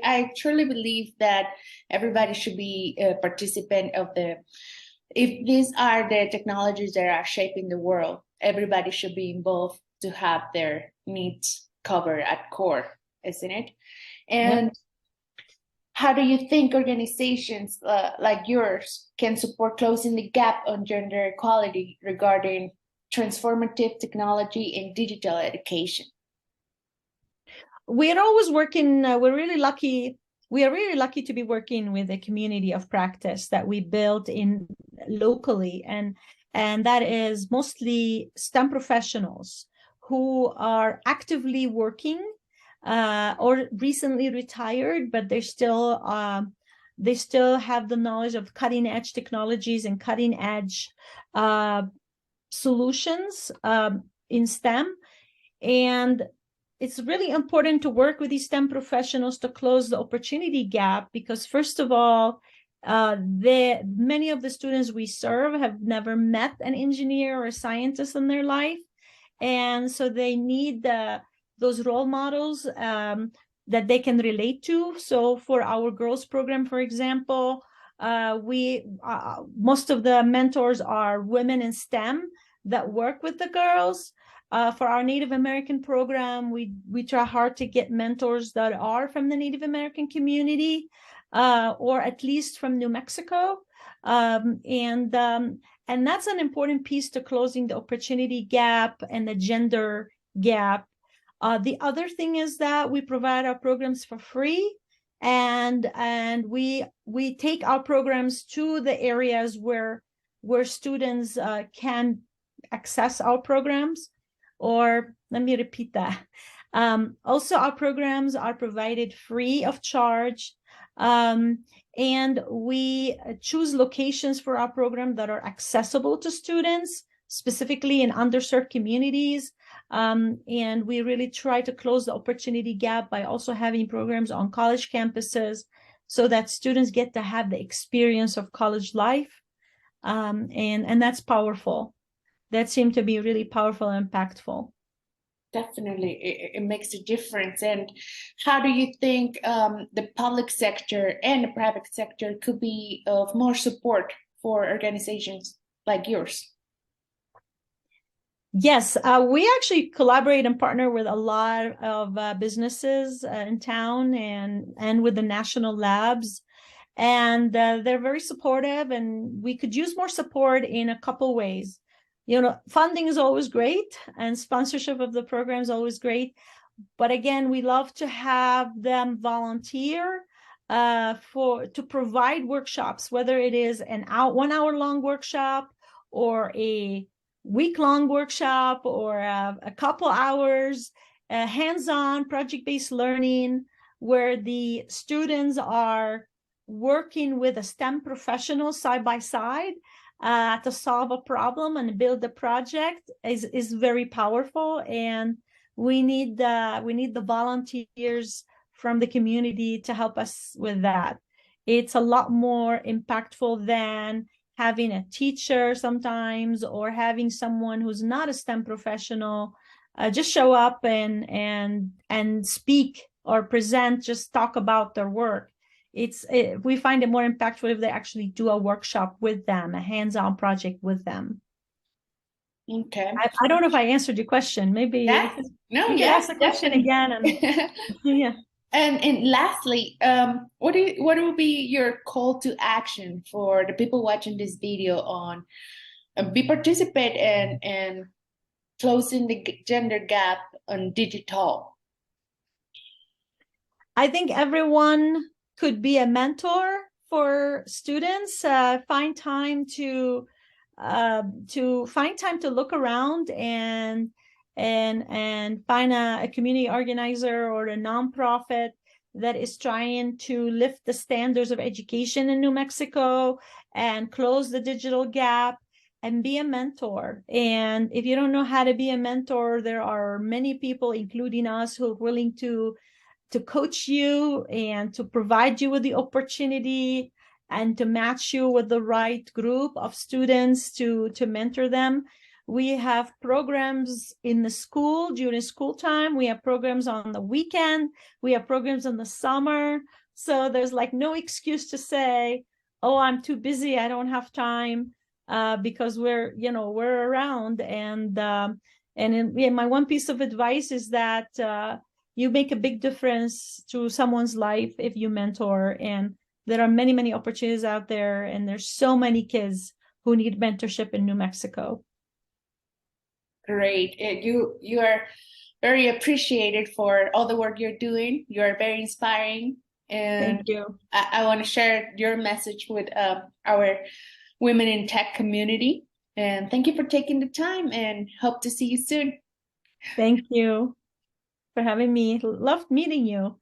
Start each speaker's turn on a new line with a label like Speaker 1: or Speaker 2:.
Speaker 1: I truly believe that everybody should be a participant of if these are the technologies that are shaping the world, everybody should be involved to have their needs covered at core, isn't it? And
Speaker 2: Yep.
Speaker 1: how do you think organizations like yours can support closing the gap on gender equality regarding transformative technology in digital education?
Speaker 2: We are always working, we're really lucky. We are really lucky to be working with a community of practice that we built in locally, and that is mostly STEM professionals who are actively working or recently retired, but they still have the knowledge of cutting edge technologies and cutting edge solutions in STEM. And it's really important to work with these STEM professionals to close the opportunity gap, because first of all, many of the students we serve have never met an engineer or a scientist in their life. And so they need those role models that they can relate to. So for our girls program, for example, most of the mentors are women in STEM that work with the girls. For our Native American program, we try hard to get mentors that are from the Native American community, or at least from New Mexico. And that's an important piece to closing the opportunity gap and the gender gap. The other thing is that we provide our programs for free, and we take our programs to the areas where students can access our programs. Or let me repeat that. Also, our programs are provided free of charge. And we choose locations for our program that are accessible to students, specifically in underserved communities. And we really try to close the opportunity gap by also having programs on college campuses so that students get to have the experience of college life. And that's powerful. That seemed to be really powerful and impactful.
Speaker 1: Definitely, it makes a difference. And how do you think the public sector and the private sector could be of more support for organizations like yours?
Speaker 2: Yes, we actually collaborate and partner with a lot of businesses in town and with the national labs. And they're very supportive, and we could use more support in a couple ways. Funding is always great, and sponsorship of the program is always great. But again, we love to have them volunteer to provide workshops, whether it is an 1 hour long workshop or a week-long workshop or a couple hours, hands-on project-based learning, where the students are working with a STEM professional side by side to solve a problem and build a project is very powerful. And we need the volunteers from the community to help us with that. It's a lot more impactful than having a teacher sometimes, or having someone who's not a STEM professional just show up and speak or present, just talk about their work. We find it more impactful if they actually do a workshop with them, a hands-on project with them.
Speaker 1: Okay.
Speaker 2: I don't know if I answered your question. Maybe
Speaker 1: Yes. No,
Speaker 2: you could
Speaker 1: yes,
Speaker 2: ask the question
Speaker 1: definitely.
Speaker 2: again. Yeah.
Speaker 1: And lastly, what will be your call to action for the people watching this video on be participate and closing the gender gap on digital?
Speaker 2: I think everyone could be a mentor for students. Find time to look around and find a community organizer or a nonprofit that is trying to lift the standards of education in New Mexico and close the digital gap, and be a mentor. And if you don't know how to be a mentor, there are many people, including us, who are willing to coach you and to provide you with the opportunity and to match you with the right group of students to mentor them. We have programs in the school during school time. We have programs on the weekend. We have programs in the summer. So there's like no excuse to say, oh, I'm too busy, I don't have time, because we're around. My one piece of advice is that you make a big difference to someone's life if you mentor. And there are many, many opportunities out there, and there's so many kids who need mentorship in New Mexico.
Speaker 1: Great. You are very appreciated for all the work you're doing. You are very inspiring,
Speaker 2: Thank
Speaker 1: and
Speaker 2: you.
Speaker 1: I want to share your message with our women in tech community. And thank you for taking the time, and hope to see you soon.
Speaker 2: Thank you for having me. Loved meeting you.